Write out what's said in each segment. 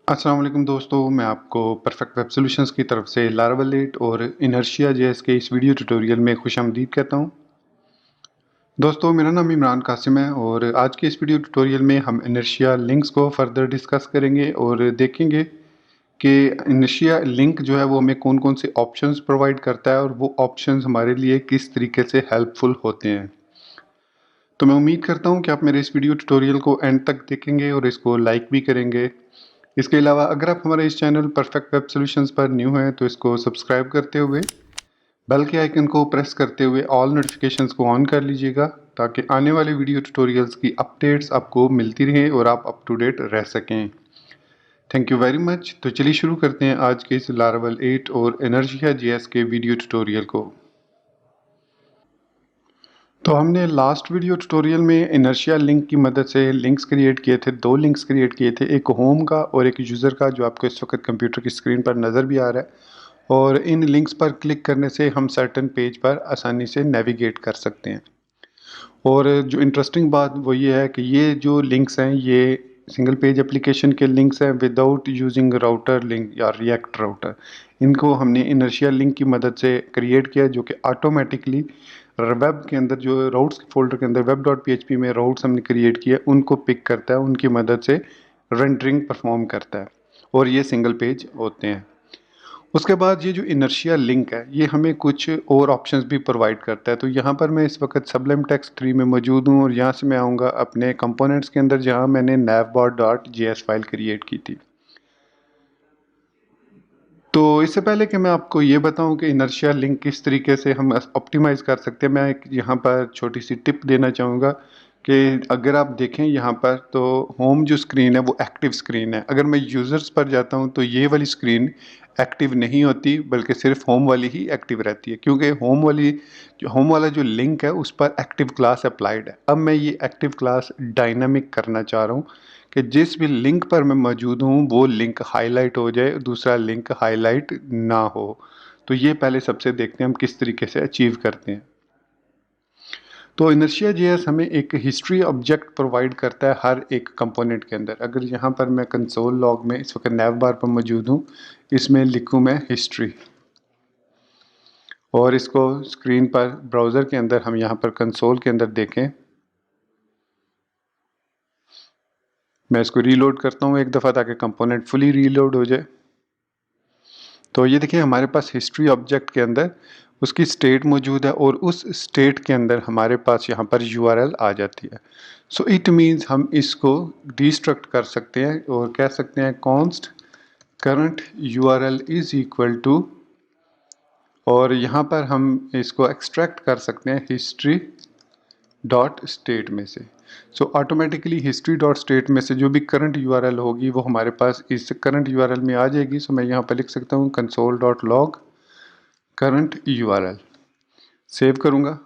अस्सलाम वालेकुम दोस्तों, मैं आपको परफेक्ट वेब सॉल्यूशंस की तरफ से लारावेल 8 और इनर्शिया जेएस के इस वीडियो ट्यूटोरियल में खुशामदीद कहता हूं। दोस्तों, मेरा नाम इमरान कासिम है और आज के इस वीडियो ट्यूटोरियल में हम इनर्शिया लिंक्स को फर्दर डिस्कस करेंगे और देखेंगे कि इनर्शिया लिंक जो है वो हमें कौन कौन से ऑप्शंस प्रोवाइड करता है और वो ऑप्शंस हमारे लिए किस तरीके से हेल्पफुल होते हैं। तो मैं उम्मीद करता हूँ कि आप मेरे इस वीडियो ट्यूटोरियल को एंड तक देखेंगे और इसको लाइक भी करेंगे। इसके अलावा अगर आप हमारे इस चैनल परफेक्ट वेब सॉल्यूशंस पर न्यू हैं तो इसको सब्सक्राइब करते हुए बेल के आइकन को प्रेस करते हुए ऑल नोटिफिकेशंस को ऑन कर लीजिएगा ताकि आने वाले वीडियो ट्यूटोरियल्स की अपडेट्स आपको मिलती रहें और आप अप टू डेट रह सकें। Thank you very much. तो चलिए शुरू करते हैं आज के इस लारावेल 8 और एनर्जिया जेएस के वीडियो ट्यूटोरियल को। तो हमने लास्ट वीडियो ट्यूटोरियल में इनर्शिया लिंक की मदद से लिंक्स क्रिएट किए थे। दो लिंक्स क्रिएट किए थे, एक होम का और एक यूज़र का, जो आपको इस वक्त कंप्यूटर की स्क्रीन पर नज़र भी आ रहा है। और इन लिंक्स पर क्लिक करने से हम सर्टन पेज पर आसानी से नेविगेट कर सकते हैं। और जो इंटरेस्टिंग बात वो ये है कि ये जो लिंक्स हैं ये सिंगल पेज एप्लीकेशन के लिंक्स हैं विदाउट यूजिंग राउटर लिंक या रिएक्ट राउटर। इनको हमने इनर्शिया लिंक की मदद से क्रिएट किया, जो कि ऑटोमेटिकली वेब के अंदर जो राउट्स फोल्डर के अंदर web डॉट php में राउट्स हमने क्रिएट किए उनको पिक करता है, उनकी मदद से रेंडरिंग परफॉर्म करता है और ये सिंगल पेज होते हैं। उसके बाद ये जो इनर्शिया लिंक है ये हमें कुछ और ऑप्शंस भी प्रोवाइड करता है। तो यहाँ पर मैं इस वक्त सबलिम टेक्स्ट 3 में मौजूद हूँ और यहाँ से मैं आऊँगा अपने कंपोनेंट्स के अंदर जहाँ मैंने navbot.js फाइल क्रिएट की थी। तो इससे पहले कि मैं आपको ये बताऊं कि इनर्शिया लिंक किस तरीके से हम ऑप्टिमाइज़ कर सकते हैं, मैं एक यहाँ पर छोटी सी टिप देना चाहूँगा कि अगर आप देखें यहाँ पर तो होम जो स्क्रीन है वो एक्टिव स्क्रीन है। अगर मैं यूज़र्स पर जाता हूँ तो ये वाली स्क्रीन एक्टिव नहीं होती, बल्कि सिर्फ होम वाली ही एक्टिव रहती है, क्योंकि होम वाला जो लिंक है उस पर एक्टिव क्लास अप्लाइड है। अब मैं ये एक्टिव क्लास डायनामिक करना चाह रहा हूँ कि जिस भी लिंक पर मैं मौजूद हूँ वो लिंक हाईलाइट हो जाए, दूसरा लिंक हाईलाइट ना हो। तो ये पहले सबसे देखते हैं हम किस तरीके से अचीव करते हैं। तो इनर्शिया जेएस हमें एक हिस्ट्री ऑब्जेक्ट प्रोवाइड करता है हर एक कंपोनेंट के अंदर। अगर यहाँ पर मैं कंसोल लॉग में इस वक्त नैव बार पर मौजूद हूँ, इसमें लिखूँ मैं हिस्ट्री और इसको स्क्रीन पर ब्राउज़र के अंदर हम यहाँ पर कंसोल के अंदर देखें। मैं इसको रीलोड करता हूँ एक दफ़ा ताकि कंपोनेंट फुली रीलोड हो जाए। तो ये देखिए हमारे पास हिस्ट्री ऑब्जेक्ट के अंदर उसकी स्टेट मौजूद है और उस स्टेट के अंदर हमारे पास यहाँ पर यूआरएल आ जाती है। सो इट मीन्स हम इसको डिस्ट्रक्ट कर सकते हैं और कह सकते हैं const current URL is equal to, और यहाँ पर हम इसको एक्सट्रैक्ट कर सकते हैं हिस्ट्री डॉट स्टेट में से। So automatically history dot state में से जो भी करंट यूआरएल होगी वो हमारे पास इस करंट यूआरएल में आ जाएगी। सो मैं यहाँ पर लिख सकता हूँ console dot log current URL. Save करूँगा,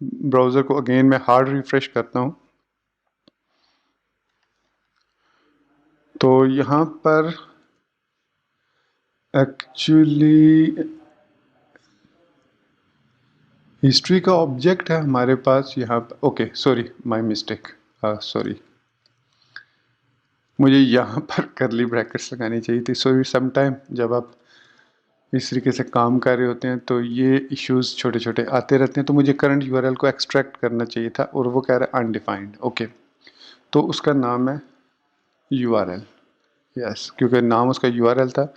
ब्राउज़र को अगेन मैं हार्ड रिफ्रेश करता हूँ। तो यहाँ पर एक्चुअली हिस्ट्री का ऑब्जेक्ट है हमारे पास यहाँ पर। Okay, sorry, my mistake, sorry, मुझे यहाँ पर करली ब्रैकेट्स लगानी चाहिए थी। सॉरी, सम टाइम जब आप इस तरीके से काम कर रहे होते हैं तो ये इश्यूज छोटे छोटे आते रहते हैं। तो मुझे करंट यूआरएल को एक्सट्रैक्ट करना चाहिए था और वो कह रहा है अनडिफाइंड। ओके, तो उसका नाम है यूआरएल। यस, क्योंकि नाम उसका यूआरएल था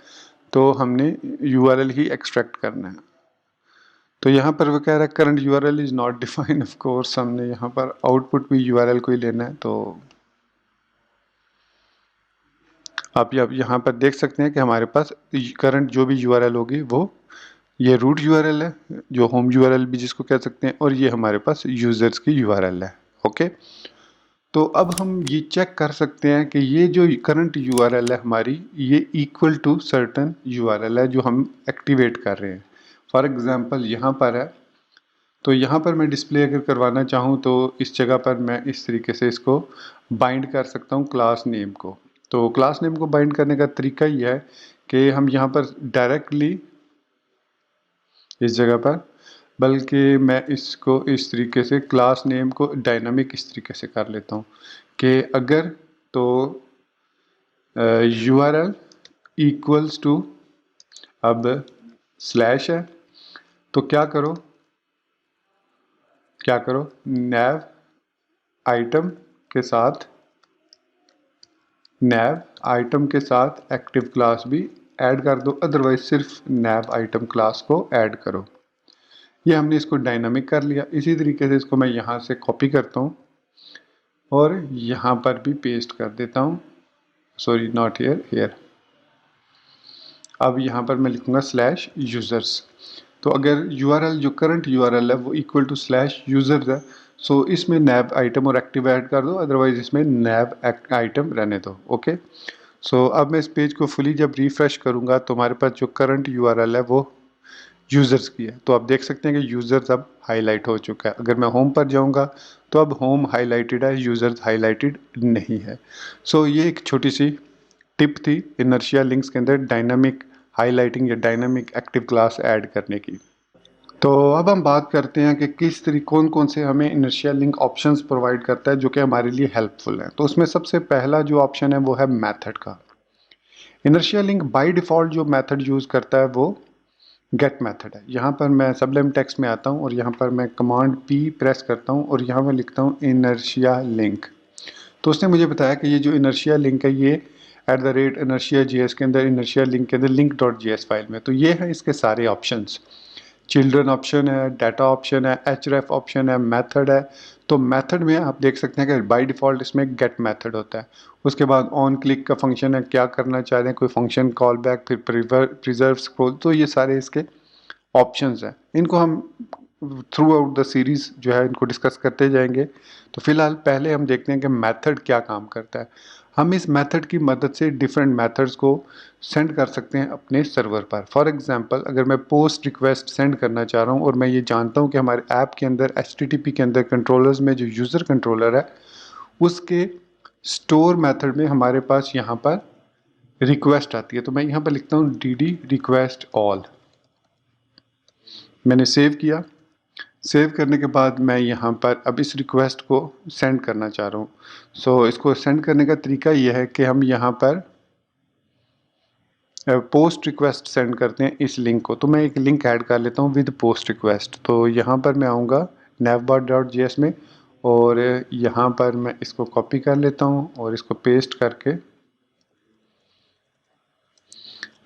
तो हमने यूआरएल ही एक्सट्रैक्ट करना है। तो यहाँ पर वो कह रहा है current URL is not defined. Of course हमने यहाँ पर आउटपुट भी यूआरएल को ही लेना है। तो आप यहाँ पर देख सकते हैं कि हमारे पास करंट जो भी यूआरएल होगी वो ये रूट यूआरएल है, जो होम यूआरएल भी जिसको कह सकते हैं, और ये हमारे पास यूजर्स की यूआरएल है। ओके, तो अब हम ये चेक कर सकते हैं कि ये जो करंट यूआरएल है हमारी ये इक्वल टू सर्टन यूआरएल है जो हम एक्टिवेट कर रहे हैं। फॉर एग्जांपल यहाँ पर है, तो यहाँ पर मैं डिस्प्ले अगर करवाना चाहूँ तो इस जगह पर मैं इस तरीके से इसको बाइंड कर सकता हूँ क्लास नेम को। तो क्लास नेम को बाइंड करने का तरीका ये है कि हम यहाँ पर डायरेक्टली इस जगह पर, बल्कि मैं इसको इस तरीके से क्लास नेम को डायनामिक इस तरीके से कर लेता हूँ कि अगर तो URL इक्वल्स टू, अब स्लैश है तो क्या करो nav आइटम के साथ एक्टिव क्लास भी ऐड कर दो, अदरवाइज सिर्फ nav आइटम क्लास को ऐड करो। ये हमने इसको डायनामिक कर लिया। इसी तरीके से इसको मैं यहाँ से कॉपी करता हूँ और यहाँ पर भी पेस्ट कर देता हूँ। Sorry, not here, here. अब यहाँ पर मैं लिखूँगा स्लैश यूज़र्स। तो अगर URL जो करंट URL है वो इक्वल टू स्लैश यूज़र्स है, सो इसमें nav आइटम और एक्टिव ऐड कर दो, अदरवाइज इसमें nav आइटम रहने दो। ओके, सो अब मैं इस पेज को फुली जब रिफ़्रेश करूँगा तो हमारे पास जो करंट URL है वो यूज़र्स की है। तो आप देख सकते हैं कि यूज़र्स अब हाईलाइट हो चुका है। अगर मैं होम पर जाऊँगा तो अब होम हाईलाइटेड है, यूज़र्स हाईलाइटेड नहीं है। सो ये एक छोटी सी टिप थी इनर्शिया लिंक्स के अंदर डायनामिक हाईलाइटिंग या डायनामिक एक्टिव क्लास ऐड करने की। तो अब हम बात करते हैं कि किस तरीके कौन से हमें इनर्शिया लिंक ऑप्शंस प्रोवाइड करता है जो कि हमारे लिए हेल्पफुल है। तो उसमें सबसे पहला जो ऑप्शन है वो है मेथड का। इनर्शिया लिंक बाय डिफ़ॉल्ट जो मेथड यूज़ करता है वो गेट मेथड है। यहाँ पर मैं सबलेम टेक्स्ट में आता हूँ और यहाँ पर मैं कमांड P प्रेस करता हूँ और यहाँ मैं लिखता हूँ इनर्शिया लिंक। तो उसने मुझे बताया कि ये जो इनर्शिया लिंक है ये @inertia JS के अंदर इनर्शिया लिंक के अंदर link.js फाइल में। तो ये है इसके सारे ऑप्शंस। चिल्ड्रन ऑप्शन है, डाटा ऑप्शन है, href ऑप्शन है, मेथड है। तो मेथड में आप देख सकते हैं कि बाय डिफ़ॉल्ट इसमें गेट मेथड होता है। उसके बाद ऑन क्लिक का फंक्शन है, क्या करना चाह रहे हैं, कोई फंक्शन कॉल बैक, फिर प्रिजर्व स्क्रॉल। तो ये सारे इसके ऑप्शंस हैं। इनको हम थ्रू आउट द सीरीज़ जो है इनको डिस्कस करते जाएंगे। तो फिलहाल पहले हम देखते हैं कि मेथड क्या काम करता है। हम इस मेथड की मदद से डिफरेंट मेथड्स को सेंड कर सकते हैं अपने सर्वर पर। फॉर एग्जांपल, अगर मैं पोस्ट रिक्वेस्ट सेंड करना चाह रहा हूँ और मैं ये जानता हूँ कि हमारे ऐप के अंदर HTTP के अंदर कंट्रोलर्स में जो यूज़र कंट्रोलर है उसके स्टोर मेथड में हमारे पास यहाँ पर रिक्वेस्ट आती है। तो मैं यहाँ पर लिखता हूँ DD रिक्वेस्ट ऑल। मैंने सेव किया। सेव करने के बाद मैं यहाँ पर अब इस रिक्वेस्ट को सेंड करना चाह रहा हूँ। सो इसको सेंड करने का तरीका यह है कि हम यहाँ पर पोस्ट रिक्वेस्ट सेंड करते हैं इस लिंक को। तो मैं एक लिंक ऐड कर लेता हूँ विद पोस्ट रिक्वेस्ट। तो यहाँ पर मैं आऊँगा navbar.js में और यहाँ पर मैं इसको कॉपी कर लेता हूँ और इसको पेस्ट करके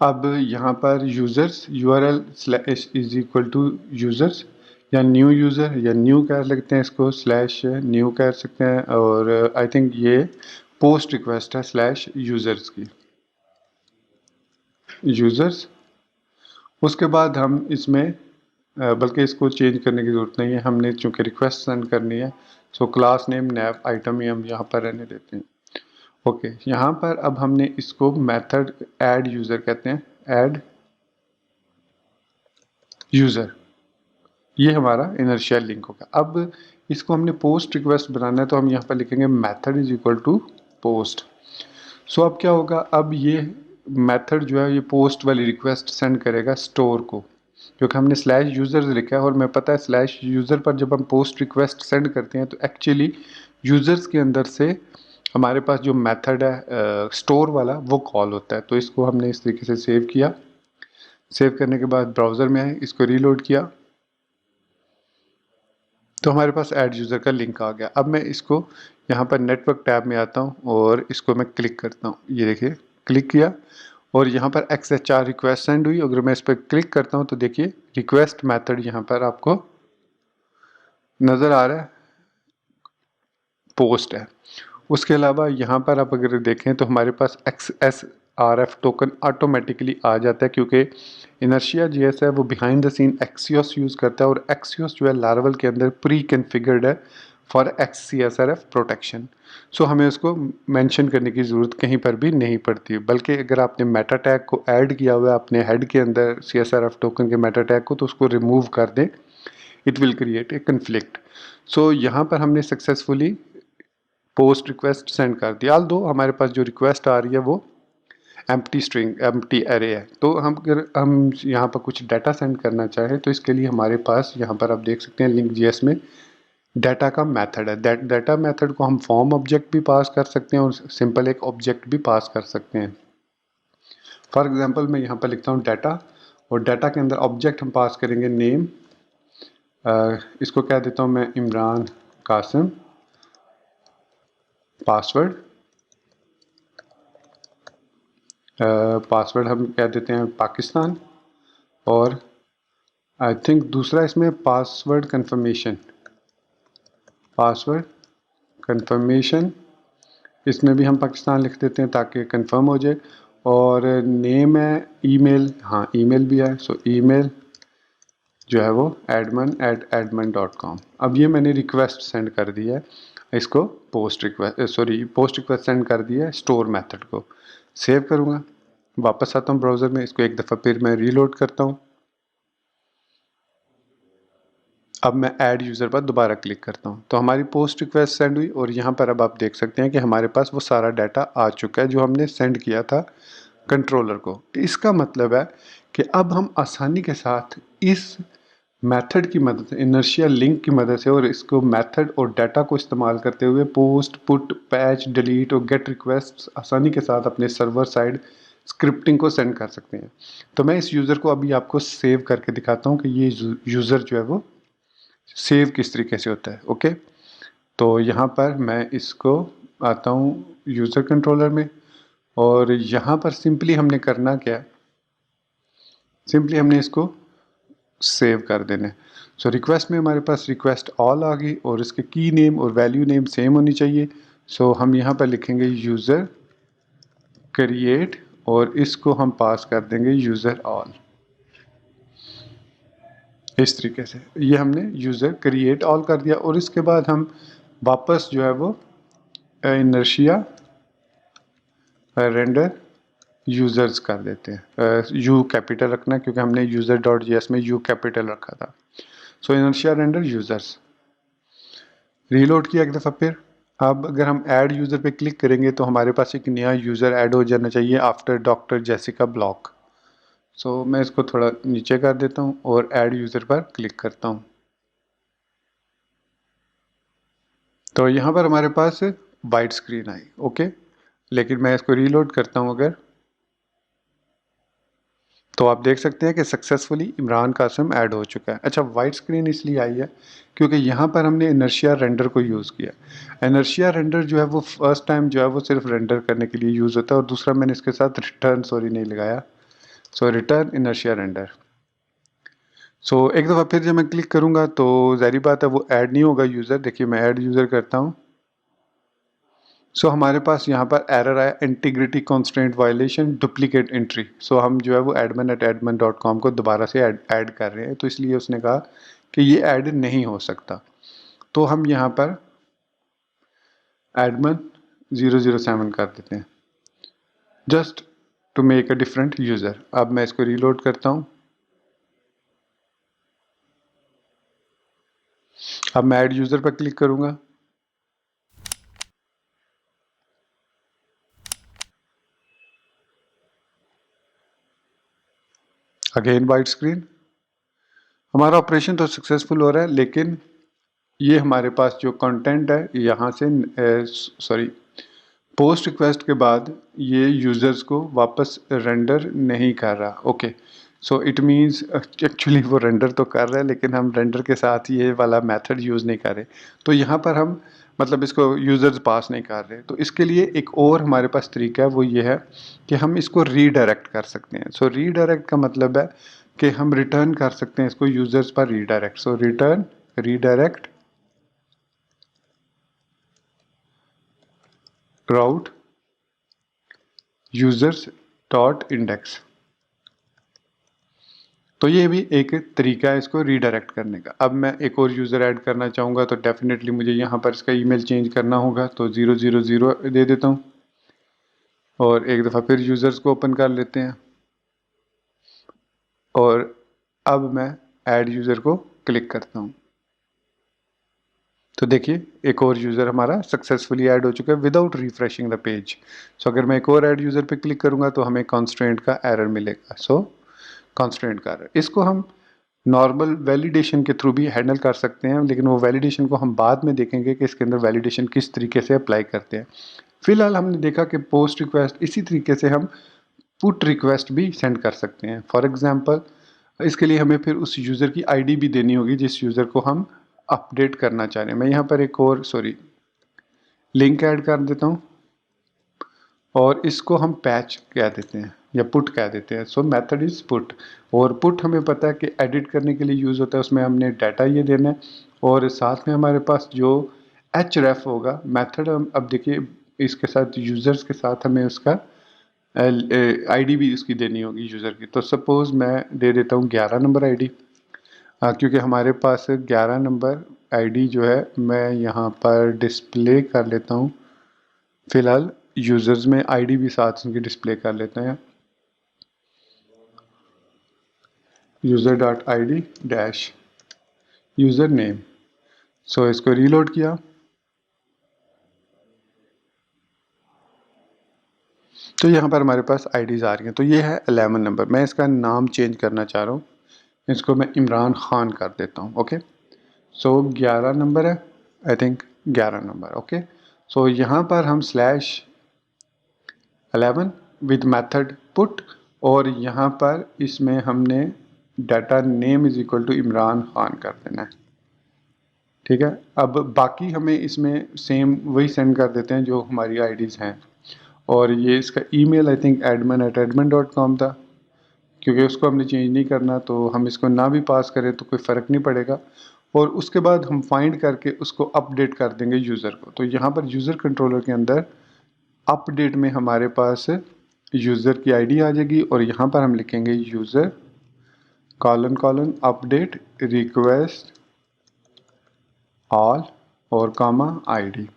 अब यहाँ पर users URL slash is equal to users या न्यू यूज़र या न्यू कह सकते हैं, इसको स्लैश न्यू कह सकते हैं। और आई थिंक ये पोस्ट रिक्वेस्ट है स्लैश यूज़र्स की, यूज़र्स। उसके बाद हम इसमें बल्कि इसको चेंज करने की ज़रूरत नहीं है, हमने चूँकि रिक्वेस्ट सेंड करनी है। So class name nav item ही हम यहाँ पर रहने देते हैं। ओके, यहाँ पर अब हमने इसको मेथड ऐड यूज़र कहते हैं, ऐड यूज़र। ये हमारा इनर्शियल लिंक होगा। अब इसको हमने पोस्ट रिक्वेस्ट बनाना है तो हम यहाँ पर लिखेंगे method is equal to post. So अब क्या होगा, अब ये मेथड जो है ये पोस्ट वाली रिक्वेस्ट सेंड करेगा स्टोर को, क्योंकि हमने स्लैश यूज़र्स लिखा है और मैं पता है स्लैश यूज़र पर जब हम पोस्ट रिक्वेस्ट सेंड करते हैं तो एक्चुअली यूज़र्स के अंदर से हमारे पास जो मेथड है स्टोर वाला वो कॉल होता है। तो इसको हमने इस तरीके से सेव किया। सेव करने के बाद ब्राउज़र में आए, इसको रीलोड किया तो हमारे पास ऐड यूज़र का लिंक आ गया। अब मैं इसको यहाँ पर नेटवर्क टैब में आता हूँ और इसको मैं क्लिक करता हूँ। ये देखिए, क्लिक किया और यहाँ पर XHR रिक्वेस्ट सेंड हुई। अगर मैं इस पर क्लिक करता हूँ तो देखिए रिक्वेस्ट मेथड यहाँ पर आपको नज़र आ रहा है, पोस्ट है। उसके अलावा यहाँ पर आप अगर देखें तो हमारे पास XSRF टोकन ऑटोमेटिकली आ जाता है, क्योंकि इनर्शिया JS है वो behind the scene Axios use करता है और Axios जो है लारावल के अंदर प्री कन्फिगर्ड है फॉर XCSRF प्रोटेक्शन। सो हमें उसको मेंशन करने की ज़रूरत कहीं पर भी नहीं पड़ती, बल्कि अगर आपने मेटा टैग को ऐड किया हुआ है अपने हेड के अंदर CSRF टोकन के मेटा टैग को तो उसको रिमूव कर दें, it will create a conflict. So यहाँ पर हमने सक्सेसफुली पोस्ट रिक्वेस्ट सेंड कर दिया। दो हमारे पास जो रिक्वेस्ट आ रही है वो एम्प्टी स्ट्रिंग एम्प्टी एरे है। तो अगर हम यहाँ पर कुछ डाटा सेंड करना चाहें तो इसके लिए हमारे पास यहाँ पर आप देख सकते हैं लिंक JS में डाटा का मेथड है। डाटा मेथड को हम फॉर्म ऑब्जेक्ट भी पास कर सकते हैं और सिंपल एक ऑब्जेक्ट भी पास कर सकते हैं। फॉर एग्जांपल मैं यहाँ पर लिखता हूँ डाटा, और डाटा के अंदर ऑब्जेक्ट हम पास करेंगे नेम, इसको कह देता हूँ मैं इमरान कासिम, पासवर्ड, पासवर्ड हम कह देते हैं पाकिस्तान, और आई थिंक दूसरा इसमें पासवर्ड कंफर्मेशन, पासवर्ड कंफर्मेशन, इसमें भी हम पाकिस्तान लिख देते हैं ताकि कंफर्म हो जाए। और नेम है ईमेल, हाँ ईमेल भी है, सो ईमेल जो है वो admin@admin.com। अब ये मैंने रिक्वेस्ट सेंड कर दी है, इसको पोस्ट रिक्वेस्ट सेंड कर दिया है स्टोर मेथड को। सेव करूँगा, वापस आता हूँ ब्राउज़र में, इसको एक दफ़ा फिर मैं रीलोड करता हूँ। अब मैं ऐड यूज़र पर दोबारा क्लिक करता हूँ तो हमारी पोस्ट रिक्वेस्ट सेंड हुई, और यहाँ पर अब आप देख सकते हैं कि हमारे पास वो सारा डाटा आ चुका है जो हमने सेंड किया था कंट्रोलर को। इसका मतलब है कि अब हम आसानी के साथ इस मेथड की मदद से, इनर्शिया लिंक की मदद से, और इसको मेथड और डाटा को इस्तेमाल करते हुए पोस्ट, पुट, पैच, डिलीट और गेट रिक्वेस्ट आसानी के साथ अपने सर्वर साइड स्क्रिप्टिंग को सेंड कर सकते हैं। तो मैं इस यूज़र को अभी आपको सेव करके दिखाता हूँ कि ये यूज़र जो है वो सेव किस तरीके से होता है। ओके, तो यहाँ पर मैं इसको आता हूँ यूज़र कंट्रोलर में, और यहाँ पर सिंपली हमने करना क्या, सिंपली हमने इसको सेव कर देना है। सो रिक्वेस्ट में हमारे पास रिक्वेस्ट ऑल आ गई, और इसके की नेम और वैल्यू नेम सेम होनी चाहिए। सो हम यहाँ पर लिखेंगे यूज़र क्रिएट, और इसको हम पास कर देंगे यूज़र ऑल। इस तरीके से ये हमने यूज़र क्रिएट ऑल कर दिया, और इसके बाद हम वापस जो है वो इनर्शिया रेंडर यूज़र्स कर देते हैं। यू कैपिटल रखना क्योंकि हमने यूज़र.js में यू कैपिटल रखा था। सो इनर्शिया रेंडर यूज़र्स रीलोड किया एक दफ़ा फिर। अब अगर हम ऐड यूज़र पे क्लिक करेंगे तो हमारे पास एक नया यूज़र ऐड हो जाना चाहिए आफ्टर डॉक्टर जेसिका ब्लॉक। सो मैं इसको थोड़ा नीचे कर देता हूँ और ऐड यूज़र पर क्लिक करता हूँ। तो यहाँ पर हमारे पास वाइट स्क्रीन आई। ओके, लेकिन मैं इसको रीलोड करता हूँ अगर, तो आप देख सकते हैं कि सक्सेसफुली इमरान कासिम ऐड हो चुका है। अच्छा, वाइट स्क्रीन इसलिए आई है क्योंकि यहाँ पर हमने इनर्शिया रेंडर को यूज़ किया। इनर्शिया रेंडर जो है वो फर्स्ट टाइम जो है वो सिर्फ रेंडर करने के लिए यूज़ होता है, और दूसरा मैंने इसके साथ रिटर्न नहीं लगाया। सो रिटर्न इनर्शिया रेंडर। सो एक दफ़ा फिर जब मैं क्लिक करूँगा तो ज़ाहिर बात है वो ऐड नहीं होगा यूज़र। देखिए मैं ऐड यूज़र करता हूँ। सो हमारे पास यहाँ पर एरर आया, integrity constraint violation duplicate entry. So हम जो है वो admin@admin.com को दोबारा से ऐड कर रहे हैं, तो इसलिए उसने कहा कि ये ऐड नहीं हो सकता। तो हम यहाँ पर admin 007 कर देते हैं just to make a different user. अब मैं इसको रीलोड करता हूँ। अब मैं ऐड यूज़र पर क्लिक करूँगा। Again white screen. हमारा ऑपरेशन तो सक्सेसफुल हो रहा है, लेकिन ये हमारे पास जो कंटेंट है यहाँ से पोस्ट रिक्वेस्ट के बाद ये यूज़र्स को वापस रेंडर नहीं कर रहा। Okay, so it means actually वो रेंडर तो कर रहा है लेकिन हम रेंडर के साथ ये वाला मेथड यूज़ नहीं कर रहे। तो यहाँ पर हम मतलब इसको यूज़र्स पास नहीं कर रहे। तो इसके लिए एक और हमारे पास तरीका है, वो ये है कि हम इसको रीडायरेक्ट कर सकते हैं। सो रीडायरेक्ट का मतलब है कि हम रिटर्न कर सकते हैं इसको यूज़र्स पर रीडायरेक्ट। सो रिटर्न रीडायरेक्ट राउट यूजर्स डॉट इंडेक्स। तो ये भी एक तरीका है इसको रीडायरेक्ट करने का। अब मैं एक और यूज़र ऐड करना चाहूँगा तो डेफिनेटली मुझे यहाँ पर इसका ईमेल चेंज करना होगा, तो 000 दे देता हूँ, और एक दफ़ा फिर यूज़र्स को ओपन कर लेते हैं, और अब मैं ऐड यूज़र को क्लिक करता हूँ। तो देखिए एक और यूज़र हमारा सक्सेसफुली ऐड हो चुका है विदाउट रिफ्रेशिंग द पेज। सो अगर मैं एक और ऐड यूज़र पे क्लिक करूँगा तो हमें कॉन्स्ट्रेंट का एरर मिलेगा। सो कॉन्स्ट्रेंट का एरर, इसको हम नॉर्मल वैलिडेशन के थ्रू भी हैंडल कर सकते हैं, लेकिन वो वैलिडेशन को हम बाद में देखेंगे कि इसके अंदर वैलिडेशन किस तरीके से अप्लाई करते हैं। फिलहाल हमने देखा कि पोस्ट रिक्वेस्ट इसी तरीके से हम पुट रिक्वेस्ट भी सेंड कर सकते हैं। फॉर एग्जांपल इसके लिए हमें फिर उस यूज़र की आईडी भी देनी होगी जिस यूज़र को हम अपडेट करना चाह रहे हैं। मैं यहाँ पर एक और लिंक ऐड कर देता हूँ और इसको हम पैच कह देते हैं या पुट कह देते हैं। सो मेथड इज़ पुट, और पुट हमें पता है कि एडिट करने के लिए यूज़ होता है, उसमें हमने डाटा ये देना है और साथ में हमारे पास जो href होगा मेथड। अब देखिए इसके साथ यूज़र्स के साथ हमें उसका आईडी भी उसकी देनी होगी यूज़र की। तो सपोज़ मैं दे देता हूँ 11 नंबर आईडी, क्योंकि हमारे पास 11 नंबर आईडी जो है मैं यहाँ पर डिस्प्ले कर लेता हूँ। फ़िलहाल यूज़र्स में आईडी भी साथ उनकी डिस्प्ले कर लेते हैं, user.id डैश यूज़र नेम। सो इसको रीलोड किया तो यहाँ पर हमारे पास आईडीज़ आ रही हैं। तो ये है 11 नंबर, मैं इसका नाम चेंज करना चाह रहा हूँ, इसको मैं इमरान खान कर देता हूँ। ओके, सो 11 नंबर है, आई थिंक 11 नंबर। ओके, सो यहाँ पर हम /11 विद मेथड पुट, और यहाँ पर इसमें हमने data name is equal to Imran Khan कर देना है। ठीक है, अब बाकी हमें इसमें सेम वही सेंड कर देते हैं जो हमारी आईडीज़ हैं। और ये इसका ईमेल आई थिंक admin@admin.com था, क्योंकि उसको हमने चेंज नहीं करना, तो हम इसको ना भी पास करें तो कोई फ़र्क नहीं पड़ेगा। और उसके बाद हम फाइंड करके उसको अपडेट कर देंगे यूज़र को। तो यहाँ पर यूज़र कंट्रोलर के अंदर अपडेट में हमारे पास यूज़र की आईडी आ जाएगी, और यहाँ पर हम लिखेंगे यूज़र : अपडेट रिक्वेस्ट ऑल और कामा आईडी।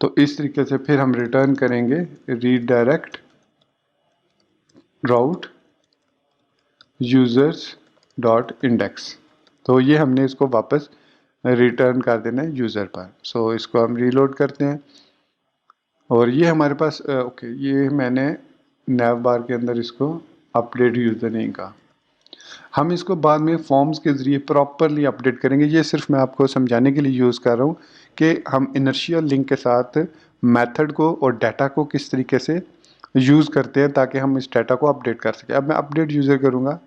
तो इस तरीके से फिर हम रिटर्न करेंगे रीडायरेक्ट राउट यूज़र्स डॉट इंडेक्स। तो ये हमने इसको वापस रिटर्न कर देना है यूज़र पर। सो इसको हम रीलोड करते हैं और ये हमारे पास ओके, ये मैंने नैव बार के अंदर इसको अपडेट यूज़र नहीं कहा। हम इसको बाद में फॉर्म्स के ज़रिए प्रॉपरली अपडेट करेंगे। ये सिर्फ मैं आपको समझाने के लिए यूज़ कर रहा हूँ कि हम इनर्शियल लिंक के साथ मेथड को और डाटा को किस तरीके से यूज़ करते हैं ताकि हम इस डाटा को अपडेट कर सकें। अब मैं अपडेट यूज़र करूँगा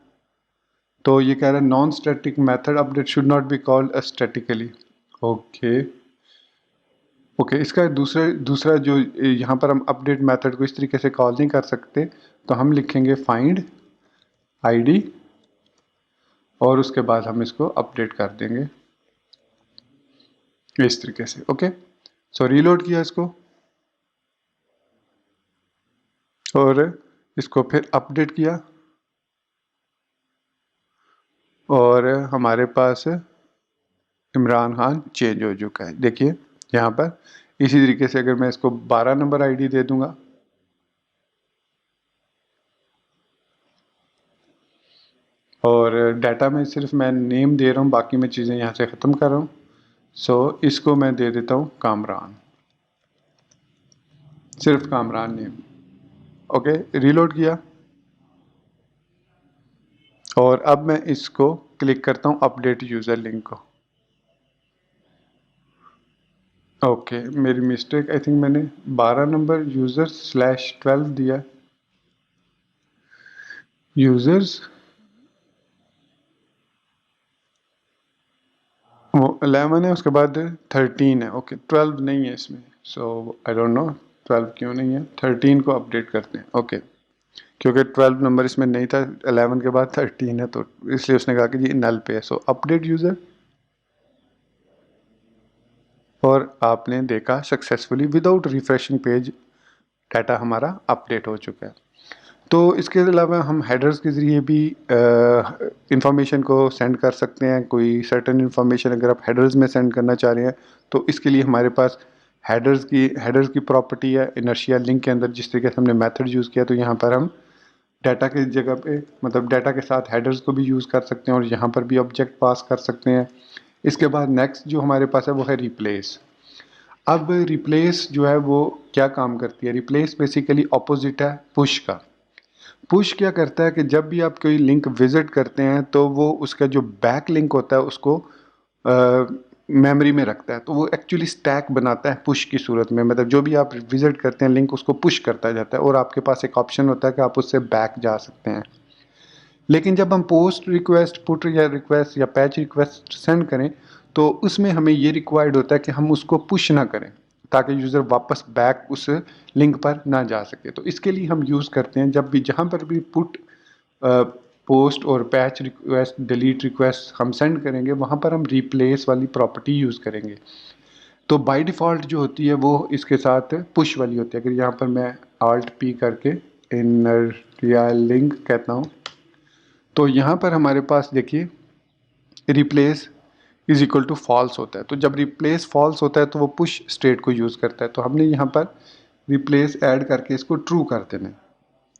तो ये कह रहा है non static method update should not be called statically. Okay okay, इसका दूसरा जो यहाँ पर हम अपडेट मेथड को इस तरीके से कॉल नहीं कर सकते, तो हम लिखेंगे फाइंड आईडी और उसके बाद हम इसको अपडेट कर देंगे इस तरीके से। ओके, सो रीलोड किया इसको और इसको फिर अपडेट किया और हमारे पास इमरान खान चेंज हो चुका है। देखिए यहाँ पर इसी तरीके से अगर मैं इसको 12 नंबर आईडी दे दूंगा और डाटा में सिर्फ मैं नेम दे रहा हूँ, बाकी मैं चीज़ें यहाँ से ख़त्म कर रहा हूँ। सो इसको मैं दे देता हूँ कामरान, सिर्फ कामरान नेम। ओके, रीलोड किया और अब मैं इसको क्लिक करता हूँ अपडेट यूज़र लिंक को। ओके, मेरी मिस्टेक, आई थिंक मैंने 12 नंबर यूज़र/12 दिया। यूज़र्स वो 11 है, उसके बाद 13 है। ओके, 12 नहीं है इसमें, सो आई डोंट नो 12 क्यों नहीं है। 13 को अपडेट करते हैं। ओके, क्योंकि 12 नंबर इसमें नहीं था, 11 के बाद 13 है, तो इसलिए उसने कहा कि जी नल पे है। सो अपडेट यूज़र, और आपने देखा successfully without refreshing page data हमारा अपडेट हो चुका है। तो इसके अलावा हम हेडर्स के ज़रिए भी इंफॉर्मेशन को सेंड कर सकते हैं। कोई सर्टेन इंफॉर्मेशन अगर आप हेडर्स में सेंड करना चाह रहे हैं तो इसके लिए हमारे पास हेडर्स की प्रॉपर्टी है इनर्शिया लिंक के अंदर। जिस तरीके से हमने मेथड यूज़ किया, तो यहाँ पर हम डाटा की जगह पे मतलब डाटा के साथ हेडर्स को भी यूज़ कर सकते हैं और यहाँ पर भी ऑब्जेक्ट पास कर सकते हैं। इसके बाद नेक्स्ट जो हमारे पास है वो है रिप्लेस। अब रिप्लेस जो है वो क्या काम करती है? रिप्लेस बेसिकली ऑपोजिट है पुश का। पुश क्या करता है कि जब भी आप कोई लिंक विजिट करते हैं तो वो उसका जो बैक लिंक होता है उसको मेमोरी में रखता है, तो वो एक्चुअली स्टैक बनाता है पुश की सूरत में। मतलब जो भी आप विजिट करते हैं लिंक उसको पुश करता जाता है और आपके पास एक ऑप्शन होता है कि आप उससे बैक जा सकते हैं। लेकिन जब हम पोस्ट रिक्वेस्ट, पुट या रिक्वेस्ट या पैच रिक्वेस्ट सेंड करें तो उसमें हमें ये रिक्वायर्ड होता है कि हम उसको पुश ना करें ताकि यूज़र वापस बैक उस लिंक पर ना जा सके। तो इसके लिए हम यूज़ करते हैं, जब भी जहाँ पर भी पुट, पोस्ट और पैच रिक्वेस्ट, डिलीट रिक्वेस्ट हम सेंड करेंगे वहाँ पर हम रिप्लेस वाली प्रॉपर्टी यूज़ करेंगे। तो बाय डिफ़ॉल्ट जो होती है वो इसके साथ पुश वाली होती है। अगर यहाँ पर मैं Alt P करके इनर्शिया लिंक कहता हूँ तो यहाँ पर हमारे पास देखिए replace is equal to false होता है। तो जब रिप्लेस फॉल्स होता है तो वो पुश स्टेट को यूज़ करता है। तो हमने यहाँ पर रिप्लेस ऐड करके इसको ट्रू कर देना है।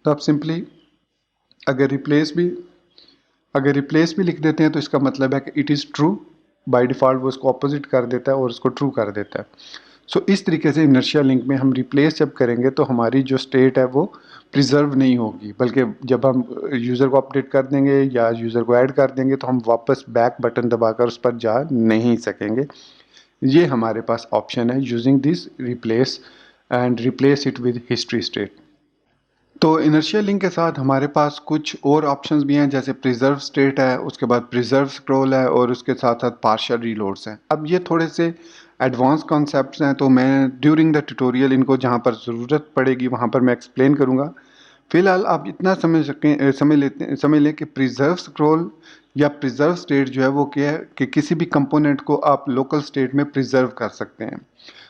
तो आप सिंपली अगर रिप्लेस भी लिख देते हैं तो इसका मतलब है कि it is true. By default वो उसको ऑपोजिट कर देता है और उसको ट्रू कर देता है। सो इस तरीके से इनर्शिया लिंक में हम रिप्लेस जब करेंगे तो हमारी जो स्टेट है वो प्रिजर्व नहीं होगी, बल्कि जब हम यूज़र को अपडेट कर देंगे या यूज़र को ऐड कर देंगे तो हम वापस बैक बटन दबाकर उस पर जा नहीं सकेंगे। ये हमारे पास ऑप्शन है using this replace and replace it with history state. तो इनर्शिया लिंक के साथ हमारे पास कुछ और ऑप्शंस भी हैं, जैसे प्रिजर्व स्टेट है, उसके बाद प्रिजर्व स्क्रॉल है और उसके साथ साथ पार्शियल रीलोड्स हैं। अब ये थोड़े से एडवांस कॉन्सेप्ट्स हैं तो मैं ड्यूरिंग द ट्यूटोरियल इनको जहाँ पर ज़रूरत पड़ेगी वहाँ पर मैं एक्सप्लेन करूँगा। फिलहाल आप इतना समझ लें कि प्रिजर्व स्क्रॉल या प्रिजर्व स्टेट जो है वो क्या है कि किसी भी कंपोनेंट को आप लोकल स्टेट में प्रिजर्व कर सकते हैं।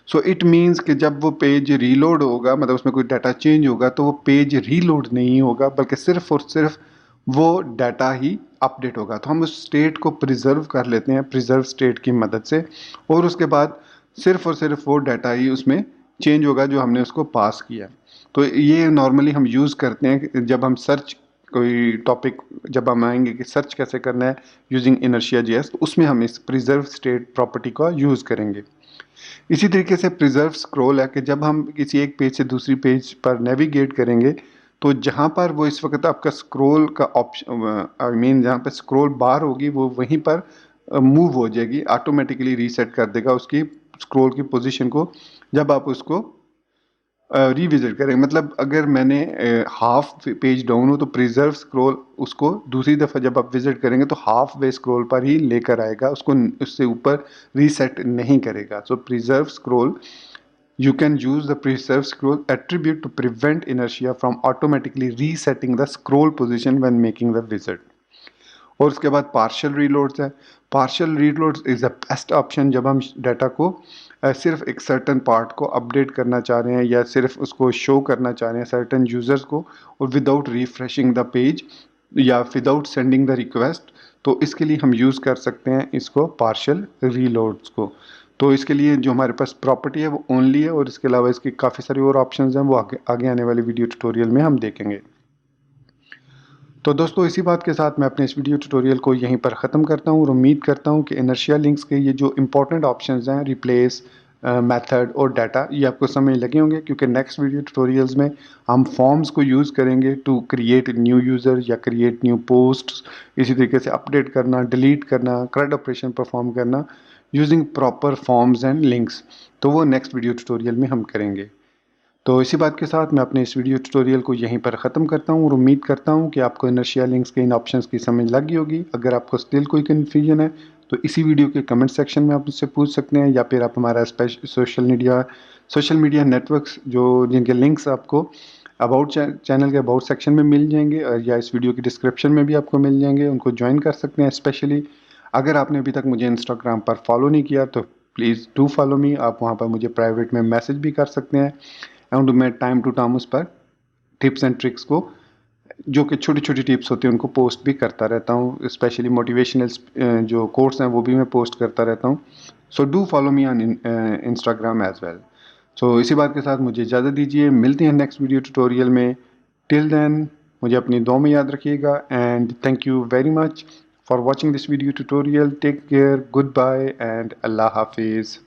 सो इट मीन्स कि जब वो पेज रीलोड होगा, मतलब उसमें कोई डाटा चेंज होगा, तो वो पेज रीलोड नहीं होगा बल्कि सिर्फ और सिर्फ वो डाटा ही अपडेट होगा। तो हम उस स्टेट को प्रिजर्व कर लेते हैं प्रिजर्व स्टेट की मदद से और उसके बाद सिर्फ और सिर्फ वो डाटा ही उसमें चेंज होगा जो हमने उसको पास किया। तो ये नॉर्मली हम यूज़ करते हैं जब हम सर्च कोई टॉपिक, जब हम आएंगे कि सर्च कैसे करना है यूजिंग इनर्शिया जेएस, तो उसमें हम इस प्रिजर्व स्टेट प्रॉपर्टी का यूज़ करेंगे। इसी तरीके से प्रिजर्व स्क्रॉल है कि जब हम किसी एक पेज से दूसरी पेज पर नेविगेट करेंगे तो जहाँ पर वो इस वक्त आपका स्क्रॉल का ऑप्शन, आई मीन जहाँ पर स्क्रॉल बार होगी वो वहीं पर मूव हो जाएगी, ऑटोमेटिकली रीसेट कर देगा उसकी स्क्रॉल की पोजीशन को जब आप उसको रिविजिट करेंगे। मतलब अगर मैंने हाफ पेज डाउन हो तो प्रिजर्व स्क्रॉल उसको दूसरी दफ़ा जब आप विजिट करेंगे तो हाफ वे स्क्रॉल पर ही लेकर आएगा, उसको उससे ऊपर रीसेट नहीं करेगा। So preserve scroll, you can use the preserve scroll attribute to prevent inertia from automatically resetting the scroll position when making the visit। और उसके बाद पार्शियल रीलोड्स है। Partial reloads is the best option जब हम data को सिर्फ एक certain part को अपडेट करना चाह रहे हैं या सिर्फ उसको शो करना चाह रहे हैं सर्टन यूज़र्स को, और विदाउट रिफ्रेशिंग द पेज या विदाउट सेंडिंग द रिक्वेस्ट। तो इसके लिए हम यूज़ कर सकते हैं इसको पार्शियल रीलोड्स को। तो इसके लिए जो हमारे पास प्रॉपर्टी है वो ओनली है और इसके अलावा इसकी काफ़ी सारी और ऑप्शंस हैं, वो आगे आने वाले वीडियो ट्यूटोरियल में हम देखेंगे। तो दोस्तों इसी बात के साथ मैं अपने इस वीडियो ट्यूटोरियल को यहीं पर ख़त्म करता हूँ और उम्मीद करता हूँ कि इनर्शिया लिंक्स के ये जो इंपॉर्टेंट ऑप्शंस हैं रिप्लेस, मेथड और डाटा, ये आपको समझ लगे होंगे, क्योंकि नेक्स्ट वीडियो ट्यूटोरियल्स में हम फॉर्म्स को यूज़ करेंगे टू क्रिएट न्यू यूज़र या क्रिएट न्यू पोस्ट्स, इसी तरीके से अपडेट करना, डिलीट करना, CRUD ऑपरेशन परफॉर्म करना using proper forms and links. तो वो नेक्स्ट वीडियो ट्यूटोरियल में हम करेंगे। तो इसी बात के साथ मैं अपने इस वीडियो ट्यूटोरियल को यहीं पर ख़त्म करता हूँ और उम्मीद करता हूँ कि आपको इनर्शिया लिंक्स के इन ऑप्शंस की समझ लग गई होगी। अगर आपको स्टिल कोई कन्फ्यूजन है तो इसी वीडियो के कमेंट सेक्शन में आप मुझसे पूछ सकते हैं या फिर आप हमारा सोशल मीडिया नेटवर्क्स जो जिनके लिंक्स आपको अबाउट चैनल के अबाउट सेक्शन में मिल जाएंगे या इस वीडियो की डिस्क्रिप्शन में भी आपको मिल जाएंगे, उनको ज्वाइन कर सकते हैं। स्पेशली अगर आपने अभी तक मुझे इंस्टाग्राम पर फॉलो नहीं किया तो प्लीज़ डू फॉलो मी। आप वहाँ पर मुझे प्राइवेट में मैसेज भी कर सकते हैं एंड मैं टाइम टू टाइम उस पर टिप्स एंड ट्रिक्स को, जो कि छोटी छोटी टिप्स होती हैं, उनको पोस्ट भी करता रहता हूँ। स्पेशली मोटिवेशनल जो कोर्स हैं वो भी मैं पोस्ट करता रहता हूँ। So do follow me on Instagram as well. So इसी बात के साथ मुझे इजाज़त दीजिए, मिलते हैं नेक्स्ट वीडियो ट्यूटोरियल में। टिल देन मुझे अपनी दुआ में याद रखिएगा and thank you very much for watching this video tutorial. Take care, good bye and अल्लाह हाफिज़।